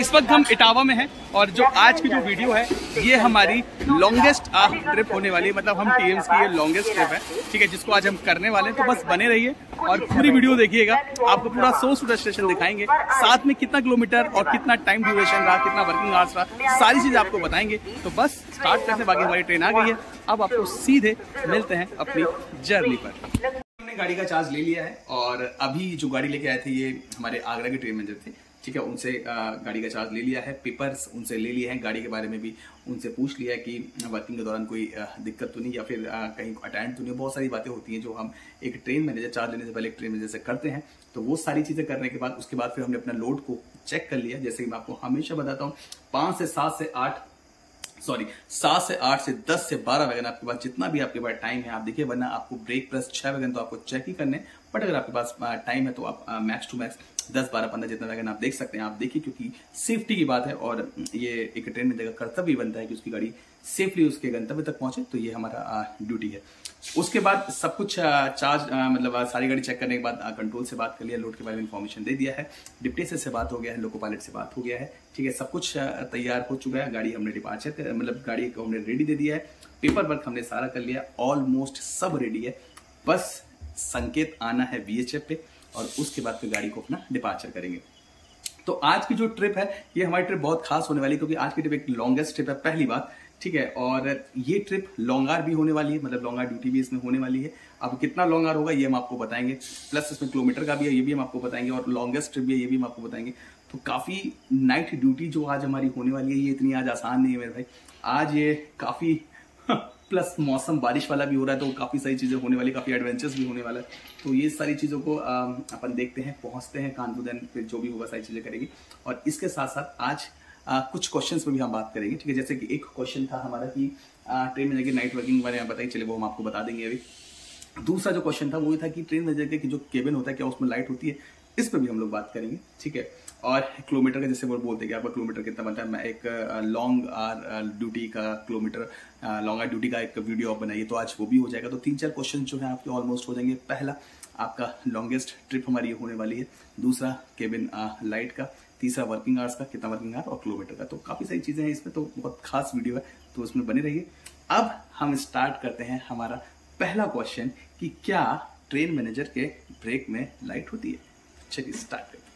इस वक्त हम इटावा में हैं और जो आज की जो वीडियो है ये हमारी लॉन्गेस्ट ट्रिप होने वाली है। मतलब हम टीएम्स की ये लॉन्गेस्ट ट्रिप है, ठीक है, जिसको आज हम करने वाले हैं। तो बस बने रहिए और पूरी वीडियो देखिएगा, आपको पूरा सोर्स टू डेस्टिनेशन दिखाएंगे, साथ में कितना किलोमीटर और कितना टाइम ड्यूरेशन रहा, कितना वर्किंग आवर्स रहा, सारी चीजें आपको बताएंगे। तो बस स्टार्ट करते हैं, बाकी हमारी ट्रेन आ गई है। अब आपको सीधे मिलते हैं अपनी जर्नी पर। हमने गाड़ी का चार्ज ले लिया है और अभी जो गाड़ी लेके आए थे ये हमारे आगरा के ट्रेन मैनेजर थे, ठीक है, उनसे गाड़ी का चार्ज ले लिया है, पेपर्स उनसे ले लिए हैं, गाड़ी के बारे में भी उनसे पूछ लिया है कि वर्किंग के दौरान कोई दिक्कत तो नहीं या फिर कहीं अटेंड तो नहीं। बहुत सारी बातें होती हैं जो हम एक ट्रेन मैनेजर चार्ज लेने से पहले एक ट्रेन मैनेजर से करते हैं। तो वो सारी चीजें करने के बाद उसके बाद फिर हमने अपना लोड को चेक कर लिया। जैसे कि मैं आपको हमेशा बताता हूँ 7 से 8 से 10 से 12 वैगन आपके पास जितना भी आपके पास टाइम है आप देखिए, वरना आपको ब्रेक प्लस 6 वैगन तो आपको चेक ही करने। बट अगर आपके पास टाइम है तो आप मैक्स टू मैक्स 10, 12, 15 जितना वैगन आप देख सकते हैं। आप देखिए, क्योंकि सेफ्टी की बात है और ये एक ट्रेन में जगह कर्तव्य बनता है कि उसकी गाड़ी सेफली उसके गंतव्य तक पहुंचे, तो ये हमारा ड्यूटी है। उसके बाद सब कुछ चार्ज मतलब सारी गाड़ी चेक करने के बाद कंट्रोल से बात कर लिया, लोड के बारे में इन्फॉर्मेशन दे दिया है, डिप्टी से बात हो गया है, लोको पायलट से बात हो गया है, ठीक है, सब कुछ तैयार हो चुका है। गाड़ी हमने डिपार्चर मतलब गाड़ी को हमने रेडी दे दिया है, पेपर वर्क हमने सारा कर लिया, ऑलमोस्ट सब रेडी है। बस संकेत आना है VHF पे और उसके बाद फिर गाड़ी को अपना डिपार्चर करेंगे। तो आज की जो ट्रिप है ये हमारी ट्रिप बहुत खास होने वाली है, क्योंकि आज की ट्रिप एक लॉन्गेस्ट ट्रिप है पहली बात, ठीक है, और ये ट्रिप लॉन्ग आवर भी होने वाली है, मतलब लॉन्ग आवर ड्यूटी भी इसमें होने वाली है। अब कितना लॉन्ग आवर होगा ये हम आपको बताएंगे, प्लस इसमें किलोमीटर का भी है ये भी हम आपको बताएंगे, और लॉन्गेस्ट ट्रिप भी है ये भी हम आपको बताएंगे। तो काफी नाइट ड्यूटी जो आज हमारी होने वाली है ये इतनी आज आसान नहीं है मेरे भाई। आज ये काफी प्लस मौसम बारिश वाला भी हो रहा है, तो काफी सारी चीजें होने वाली, काफी एडवेंचर्स भी होने वाला है। तो ये सारी चीजों को अपन देखते हैं, पहुंचते हैं कानपुर, देन फिर जो भी होगा सारी चीजें करेंगे। और इसके साथ साथ आज कुछ क्वेश्चंस पे भी हम बात करेंगे, ठीक है। जैसे कि एक क्वेश्चन था हमारा कि ट्रेन में जाके नाइट वर्किंग के बारे में बताइए, चले वो हम आपको बता देंगे अभी। दूसरा जो क्वेश्चन था वो था कि ट्रेन में जाके जो केबिन होता है क्या उसमें लाइट होती है, इस पर भी हम लोग बात करेंगे, ठीक है। और किलोमीटर का जैसे वो बोलते हैं कि आपका किलोमीटर कितना बनता है, मैं एक लॉन्ग आवर ड्यूटी का किलोमीटर, लॉन्ग आवर ड्यूटी का एक वीडियो आप बनाइए, तो आज वो भी हो जाएगा। तो 3-4 क्वेश्चन जो है आपके ऑलमोस्ट हो जाएंगे। पहला आपका लॉन्गेस्ट ट्रिप हमारी होने वाली है, दूसरा केबिन लाइट का, तीसरा वर्किंग आवर्स का, कितना वर्किंग आवर, और किलोमीटर का। तो काफी सारी चीजें हैं इसमें, तो बहुत खास वीडियो है, तो उसमें बने रहिए। अब हम स्टार्ट करते हैं हमारा पहला क्वेश्चन कि क्या ट्रेन मैनेजर के ब्रेक में लाइट होती है। चलिए स्टार्ट करते हैं।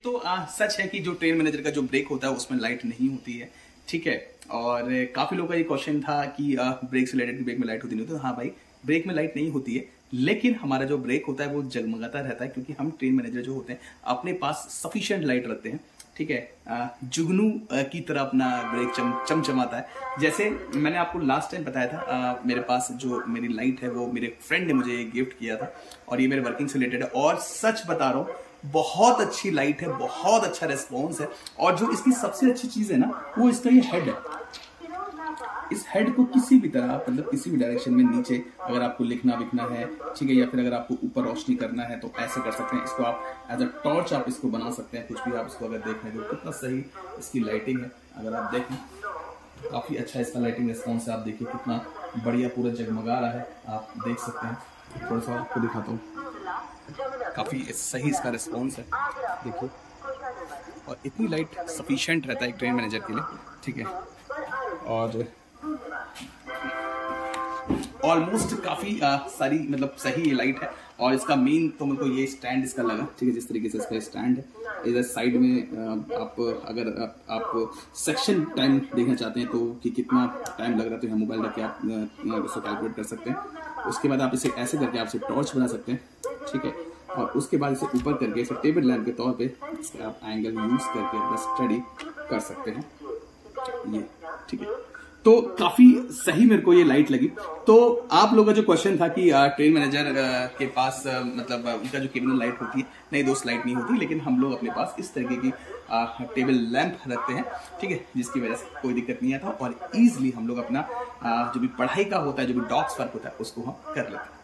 तो सच है कि जो ट्रेन मैनेजर का जो ब्रेक होता है उसमें लाइट नहीं होती है, ठीक है। और काफी लोगों का ये क्वेश्चन था कि ब्रेक से रिलेटेड ब्रेक में लाइट होती नहीं होती। तो हाँ भाई, ब्रेक में लाइट नहीं होती है, लेकिन हमारा जो ब्रेक होता है वो जगमगाता रहता है, क्योंकि हम ट्रेन मैनेजर जो होते हैं अपने पास सफिशिएंट लाइट रखते हैं, ठीक है। जुगनू की तरह अपना ब्रेक चमचमाता है। जैसे मैंने आपको लास्ट टाइम बताया था, मेरे पास जो मेरी लाइट है वो मेरे फ्रेंड ने मुझे गिफ्ट किया था और ये मेरे वर्किंग से रिलेटेड है। और सच बता रहा हूँ, बहुत अच्छी लाइट है, बहुत अच्छा रेस्पॉन्स है। और जो इसकी सबसे अच्छी चीज है ना, वो इसका ये हेड है। इस हेड को किसी भी तरह, मतलब किसी भी डायरेक्शन में नीचे अगर आपको लिखना विखना है, ठीक है, या फिर अगर आपको ऊपर रोशनी करना है तो ऐसे कर सकते हैं। इसको आप एज अ टॉर्च आप इसको बना सकते हैं, कुछ भी आप इसको अगर देखें तो कितना सही इसकी लाइटिंग है। अगर आप देखें काफी अच्छा इसका लाइटिंग रिस्पॉन्स है। आप देखिए कितना बढ़िया पूरा जगमगा रहा है, आप देख सकते हैं। थोड़ा सा आपको दिखाता हूँ, काफी सही इसका रिस्पॉन्स है, देखिए। और इतनी लाइट सफिशिएंट रहता है एक ट्रेन मैनेजर के लिए, ठीक है। और ऑलमोस्ट काफी सारी मतलब सही ये लाइट है। और इसका मेन तो मेरे को ये स्टैंड इसका लगा, ठीक है, जिस तरीके से इसका स्टैंड है। इधर साइड में आप अगर आप सेक्शन टाइम देखना चाहते हैं तो कि कितना टाइम लग रहा है, तो यहाँ मोबाइल रख के आप इसको कैलकुलेट कर सकते हैं। उसके बाद आप इसे ऐसे करके आप इसे टॉर्च बना सकते हैं, ठीक है। और उसके बाद इसे ऊपर करके इसे टेबल लैंप के तौर पे इसका आप एंगल यूज करके अपना स्टडी कर सकते हैं, ये, ठीक है। तो काफी सही मेरे को ये लाइट लगी। तो आप लोगों का जो क्वेश्चन था कि ट्रेन मैनेजर के पास मतलब उनका जो केबिन लाइट होती है, नहीं दोस्त लाइट नहीं होती, लेकिन हम लोग अपने पास इस तरीके की टेबल लैंप रखते हैं, ठीक है, जिसकी वजह से कोई दिक्कत नहीं आता और इजीली हम लोग अपना जो भी पढ़ाई का होता है, जो भी डॉक्स वर्क होता है, उसको हम कर लेते हैं।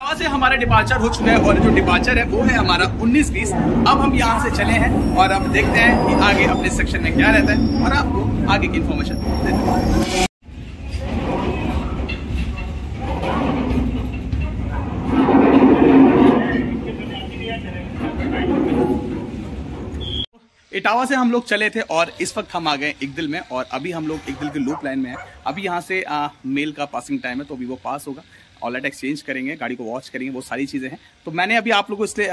वहां से हमारा डिपार्चर हो चुका है और जो डिपार्चर है वो है हमारा 19:20। अब हम यहाँ से चले हैं और अब देखते हैं कि आगे अपने सेक्शन में क्या रहता है और आपको आगे की इंफॉर्मेशन देते हैं। इटावा से हम लोग चले थे और इस वक्त हम आ गए इकदिल में, और अभी हम लोग इकदिल के लूप लाइन में हैं। अभी यहाँ से मेल का पासिंग टाइम है, तो अभी वो पास होगा, ऑलरेट एक्सचेंज करेंगे, गाड़ी को वॉच करेंगे, वो सारी चीज़ें हैं। तो मैंने अभी आप लोगों को इसलिए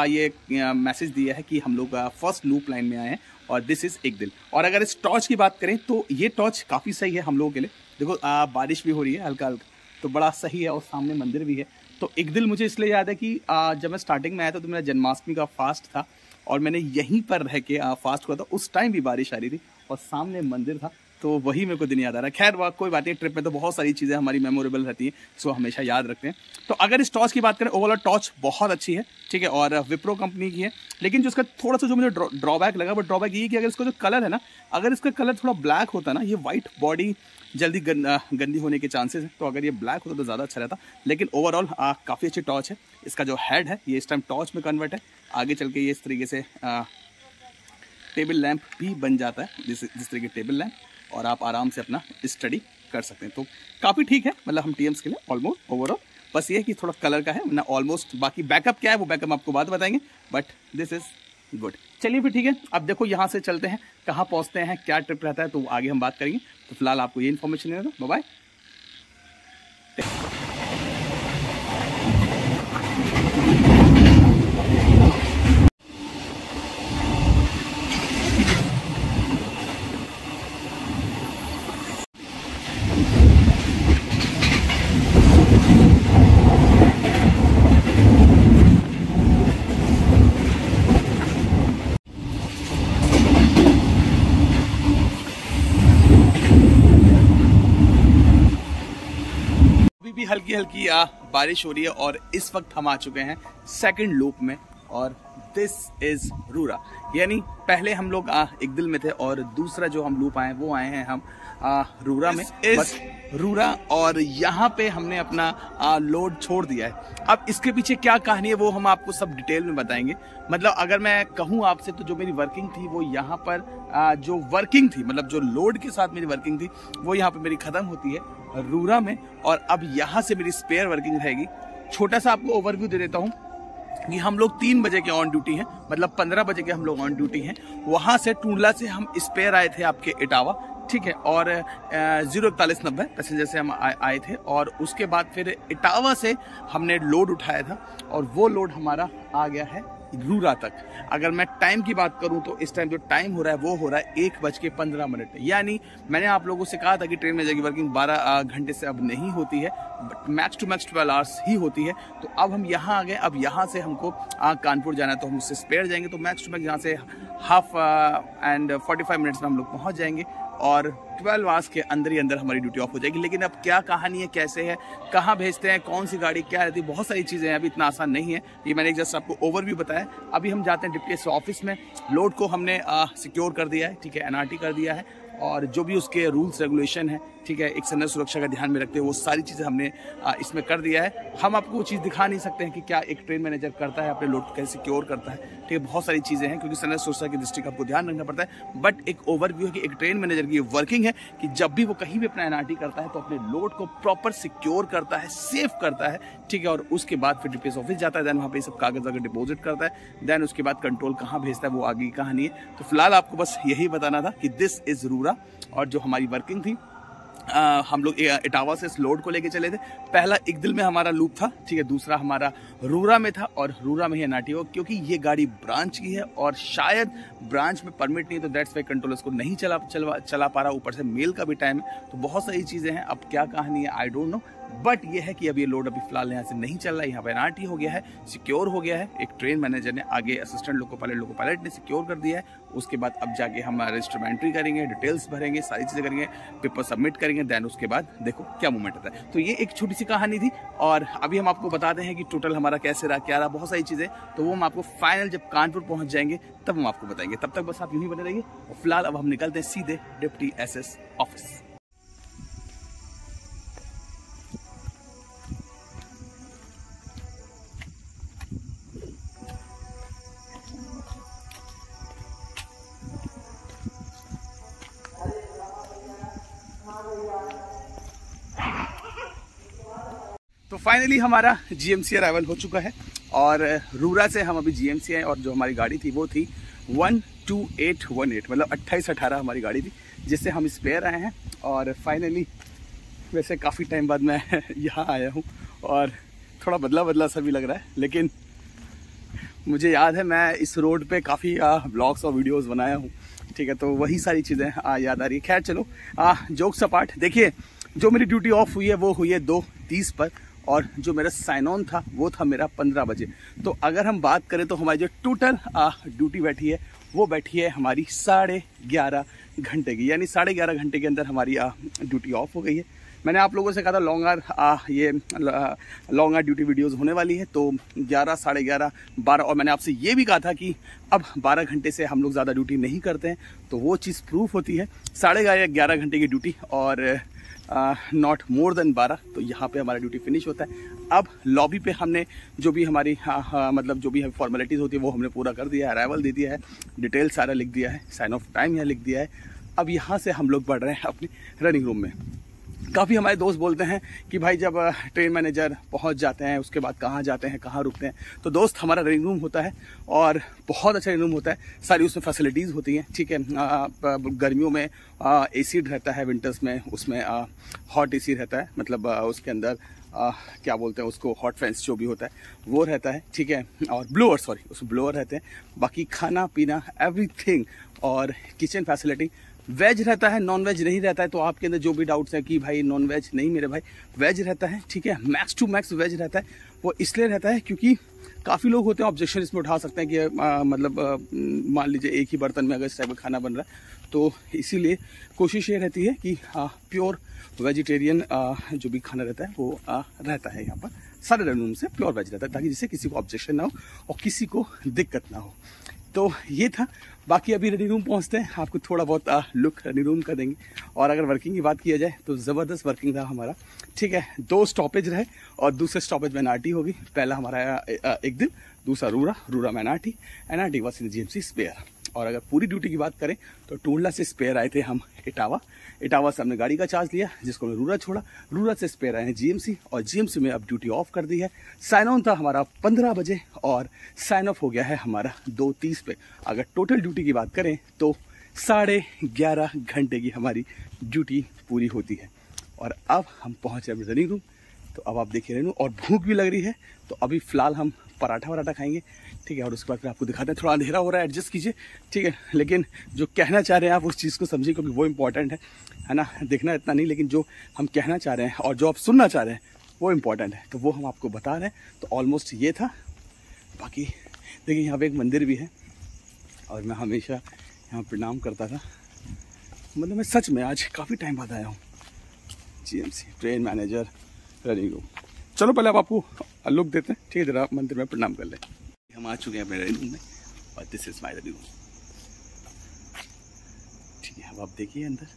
ये मैसेज दिया है कि हम लोग फर्स्ट लूप लाइन में आए हैं और दिस इज़ इकदिल। और अगर इस टॉर्च की बात करें तो ये टॉर्च काफ़ी सही है हम लोगों के लिए। देखो बारिश भी हो रही है हल्का हल्का, तो बड़ा सही है, और सामने मंदिर भी है। तो इकदिल मुझे इसलिए याद है कि जब मैं स्टार्टिंग में आया था तो मेरा जन्माष्टमी का फास्ट था, और मैंने यहीं पर रह के फास्ट हुआ था। उस टाइम भी बारिश आ रही थी और सामने मंदिर था, तो वही मेरे को दिन याद आ रहा है। खैर कोई बात नहीं, ट्रिप में तो बहुत सारी चीज़ें हमारी मेमोरेबल रहती हैं, सो हमेशा याद रखते हैं। तो अगर इस टॉर्च की बात करें, ओवरऑल टॉर्च बहुत अच्छी है, ठीक है, और विप्रो कंपनी की है। लेकिन जो इसका थोड़ा सा जो मुझे ड्रॉबैक लगा, वो ड्रॉबैक ये कि अगर इसका जो कलर है ना, अगर इसका कलर थोड़ा ब्लैक होता ना, ये वाइट बॉडी जल्दी गंदी होने के चांसेस हैं, तो अगर ये ब्लैक होता तो ज़्यादा अच्छा रहता। लेकिन ओवरऑल काफ़ी अच्छी टॉर्च है। इसका जो हेड है ये इस टाइम टॉर्च में कन्वर्ट है, आगे चल के ये इस तरीके से टेबल लैंप भी बन जाता है, जिस तरीके टेबल लैंप, और आप आराम से अपना स्टडी कर सकते हैं। तो काफ़ी ठीक है, मतलब हम टीएम्स के लिए ऑलमोस्ट ओवरऑल। बस ये है कि थोड़ा कलर का है ना ऑलमोस्ट, बाकी बैकअप क्या है वो बैकअप आपको बाद बताएंगे, बट दिस इज़ गुड। चलिए फिर ठीक है, अब देखो यहाँ से चलते हैं, कहाँ पहुँचते हैं, क्या ट्रिप रहता है, तो आगे हम बात करेंगे। तो फिलहाल आपको ये इन्फॉर्मेशन देना था, बाय। भी हल्की हल्की बारिश हो रही है, और इस वक्त हम आ चुके हैं सेकंड लूप में, और दिस इज रूरा। यानी पहले हम लोग इकदिल में थे, और दूसरा जो हम लूप आए वो आए हैं हम रूरा में, रूरा। और यहाँ पे हमने अपना लोड छोड़ दिया है। अब इसके पीछे क्या कहानी है वो हम आपको सब डिटेल में बताएंगे। मतलब अगर मैं कहूँ आपसे, तो जो मेरी वर्किंग थी वो यहाँ पर जो वर्किंग थी, मतलब जो लोड के साथ मेरी वर्किंग थी वो यहाँ पे मेरी खत्म होती है रूरा में, और अब यहाँ से मेरी स्पेयर वर्किंग रहेगी। छोटा सा आपको ओवरव्यू दे देता हूँ कि हम लोग 3 बजे के ऑन ड्यूटी हैं, मतलब 15 बजे के हम लोग ऑन ड्यूटी हैं। वहाँ से टूंडला से हम स्पेयर आए थे आपके इटावा, ठीक है, और 04190 पैसेंजर से हम आए थे, और उसके बाद फिर इटावा से हमने लोड उठाया था, और वो लोड हमारा आ गया है रूरा तक। अगर मैं टाइम की बात करूं तो इस टाइम जो टाइम हो रहा है वो हो रहा है 1:15। यानी मैंने आप लोगों से कहा था कि ट्रेन में जाएगी वर्किंग 12 घंटे से अब नहीं होती है, but max to max 12 hours ही होती है। तो अब हम यहाँ आ गए। अब यहाँ से हमको कानपुर जाना है, तो हम उससे स्पेयर जाएंगे, तो मैक्स टू मैक्स यहाँ से हाफ एंड 45 मिनट्स में हम लोग पहुँच जाएंगे, और 12 आवर्स के अंदर ही अंदर हमारी ड्यूटी ऑफ हो जाएगी। लेकिन अब क्या कहानी है, कैसे है, कहाँ भेजते हैं, कौन सी गाड़ी क्या रहती है, बहुत सारी चीज़ें हैं, अभी इतना आसान नहीं है। ये मैंने जस्ट आपको ओवरव्यू बताया। अभी हम जाते हैं डिप्टी एसपी ऑफिस में। लोड को हमने सिक्योर कर दिया है, ठीक है, एनआरटी कर दिया है, और जो भी उसके रूल्स रेगुलेशन है, ठीक है, एक सैन्य सुरक्षा का ध्यान में रखते हुए वो सारी चीज़ें हमने इसमें कर दिया है। हम आपको वो चीज़ दिखा नहीं सकते हैं कि क्या एक ट्रेन मैनेजर करता है, अपने लोड को कैसे सिक्योर करता है, ठीक है, बहुत सारी चीज़ें हैं, क्योंकि सैन्य सुरक्षा की दृष्टि का आपको ध्यान रखना पड़ता है। बट एक ओवरव्यू है कि एक ट्रेन मैनेजर की वर्किंग है कि जब भी वो कहीं भी अपना एनआरटी करता है तो अपने लोड को प्रॉपर सिक्योर करता है, सेफ करता है, ठीक है, और उसके बाद फिर डिप्टी ऑफिस जाता है, देन वहाँ पे सब कागज वगैरह डिपॉजिट करता है, देन उसके बाद कंट्रोल कहाँ भेजता है वो आगे की कहानी है। तो फिलहाल आपको बस यही बताना था कि दिस इज रूरा, और जो हमारी वर्किंग थी हम लोग इटावा से इस लोड को लेके चले थे। पहला इकदिल में हमारा लूप था, ठीक है, दूसरा हमारा रूरा में था, और रूरा में ही एनआरटी हो, क्योंकि ये गाड़ी ब्रांच की है और शायद ब्रांच में परमिट नहीं, तो दैट्स वाई कंट्रोल इसको नहीं चला पा रहा। ऊपर से मेल का भी टाइम है, तो बहुत सारी चीज़ें हैं। अब क्या कहानी है आई डोंट नो, बट ये है कि अब ये लोड अभी फिलहाल यहाँ से नहीं चल रहा है। यहाँ पर एनआरटी हो गया है, सिक्योर हो गया है, एक ट्रेन मैनेजर ने आगे असिस्टेंट लोको पायलट ने सिक्योर कर दिया है। उसके बाद अब जाके हम रजिस्टर में एंट्री करेंगे, डिटेल्स भरेंगे, सारी चीज़ें करेंगे, पेपर सबमिट करेंगे, देन उसके बाद देखो क्या मूवमेंट होता है। तो ये एक छोटी सी कहानी थी, और अभी हम आपको बताते हैं कि टोटल हमारा कैसे रहा, क्या रहा, बहुत सारी चीज़ें। तो वो हम आपको फाइनल जब कानपुर पहुँच जाएंगे तब हम आपको बताएंगे। तब तक बस आप यूँ ही बने रहिए, और फिलहाल अब हम निकलते हैं सीधे डिप्टी एसएस ऑफिस। तो फाइनली हमारा जीएमसी अराइवल हो चुका है, और रूरा से हम अभी जीएमसी आए, और जो हमारी गाड़ी थी वो थी 2818 मतलब 2818 हमारी गाड़ी थी जिससे हम स्पेयर आए हैं। और फाइनली वैसे काफ़ी टाइम बाद मैं यहाँ आया हूँ और थोड़ा बदला बदला सा भी लग रहा है, लेकिन मुझे याद है मैं इस रोड पे काफ़ी ब्लॉग्स और वीडियोस बनाया हूँ, ठीक है, तो वही सारी चीज़ें याद आ रही है। खैर चलो जोक्स अपार्ट, देखिए जो मेरी ड्यूटी ऑफ हुई है वो हुई है 2:30 पर, और जो मेरा साइन ऑन था वो था मेरा 15 बजे। तो अगर हम बात करें तो हमारी जो टोटल ड्यूटी बैठी है वो बैठी है हमारी 11.5 घंटे की, यानी 11.5 घंटे के अंदर हमारी ड्यूटी ऑफ हो गई है। मैंने आप लोगों से कहा था लॉन्ग आवर ड्यूटी वीडियोस होने वाली है, तो 11, 11:30, 12, और मैंने आपसे ये भी कहा था कि अब 12 घंटे से हम लोग ज़्यादा ड्यूटी नहीं करते हैं, तो वो चीज़ प्रूफ होती है। 11.5 घंटे की ड्यूटी और नॉट मोर देन 12, तो यहाँ पे हमारा ड्यूटी फिनिश होता है। अब लॉबी पे हमने जो भी हमारी मतलब जो भी फॉर्मेलिटीज़ होती है वो हमने पूरा कर दिया है, अराइवल दे दिया है, डिटेल सारा लिख दिया है, साइन ऑफ टाइम यहाँ लिख दिया है। अब यहाँ से हम लोग बढ़ रहे हैं अपनी रनिंग रूम में। काफ़ी हमारे दोस्त बोलते हैं कि भाई जब ट्रेन मैनेजर पहुंच जाते हैं उसके बाद कहाँ जाते हैं, कहाँ रुकते हैं। तो दोस्त हमारा रनिंग रूम होता है और बहुत अच्छा रनिंग रूम होता है, सारी उसमें फैसिलिटीज़ होती हैं, ठीक है। गर्मियों में एसी रहता है, विंटर्स में उसमें हॉट एसी रहता है, मतलब उसके अंदर क्या बोलते हैं उसको, हॉट फैंस जो भी होता है वो रहता है, ठीक है, और ब्लोअर, सॉरी उसमें ब्लोअर रहते हैं। बाकी खाना पीना एवरीथिंग, और किचन फैसिलिटी, वेज रहता है, नॉन वेज नहीं रहता है। तो आपके अंदर जो भी डाउट्स हैं कि भाई नॉन वेज, नहीं मेरे भाई वेज रहता है, ठीक है, मैक्स टू मैक्स वेज रहता है। वो इसलिए रहता है क्योंकि काफ़ी लोग होते हैं ऑब्जेक्शन इसमें उठा सकते हैं कि मतलब मान लीजिए एक ही बर्तन में अगर इस टाइप का खाना बन रहा है, तो इसीलिए कोशिश ये रहती है कि प्योर वेजिटेरियन जो भी खाना रहता है वो रहता है यहाँ पर। सारे रूम से प्योर वेज रहता है ताकि जिससे किसी को ऑब्जेक्शन ना हो और किसी को दिक्कत ना हो। तो ये था। बाकी अभी रनिंग रूम पहुंचते हैं, आपको थोड़ा बहुत लुक रनिंग रूम का देंगे। और अगर वर्किंग की बात किया जाए तो ज़बरदस्त वर्किंग रहा हमारा, ठीक है। 2 स्टॉपेज रहे और दूसरे स्टॉपेज में एनआरटी होगी। पहला हमारा एक दिन, दूसरा रूरा में NRT was in GMC spare. और अगर पूरी ड्यूटी की बात करें तो टोंडला से स्पेयर आए थे हम इटावा से हमने गाड़ी का चार्ज लिया, जिसको हमने रूरा छोड़ा। रूरा से स्पेयर आए हैं जीएमसी, और जीएमसी में अब ड्यूटी ऑफ कर दी है। साइन ऑन था हमारा 15 बजे और साइन ऑफ हो गया है हमारा 2:30 पे। अगर टोटल ड्यूटी की बात करें तो 11.5 घंटे की हमारी ड्यूटी पूरी होती है। और अब हम पहुँचे अपने रनिंग रूम। तो अब आप देखिए रनिंग, और भूख भी लग रही है, तो अभी फ़िलहाल हम पराठा खाएंगे, ठीक है। और उसके बाद फिर आपको दिखाते हैं, थोड़ा अंधेरा हो रहा है, एडजस्ट कीजिए, ठीक है। लेकिन जो कहना चाह रहे हैं आप उस चीज़ को समझिए, क्योंकि वो इम्पॉर्टेंट है ना। देखना इतना नहीं, लेकिन जो हम कहना चाह रहे हैं और जो आप सुनना चाह रहे हैं वो इम्पॉर्टेंट है, तो वो हम आपको बता रहे हैं। तो ऑलमोस्ट ये था। बाकी देखिए यहाँ पे एक मंदिर भी है और मैं हमेशा यहाँ प्रणाम करता था, मतलब मैं सच में आज काफ़ी टाइम बाद आया हूँ। GMC train manager running room. चलो पहले अब आपको लुक देते हैं, ठीक है, जरा मंदिर में प्रणाम कर लें। हम आ चुके हैं अपने रनिंग रूम में और this is my running room, ठीक है। अब आप देखिए अंदर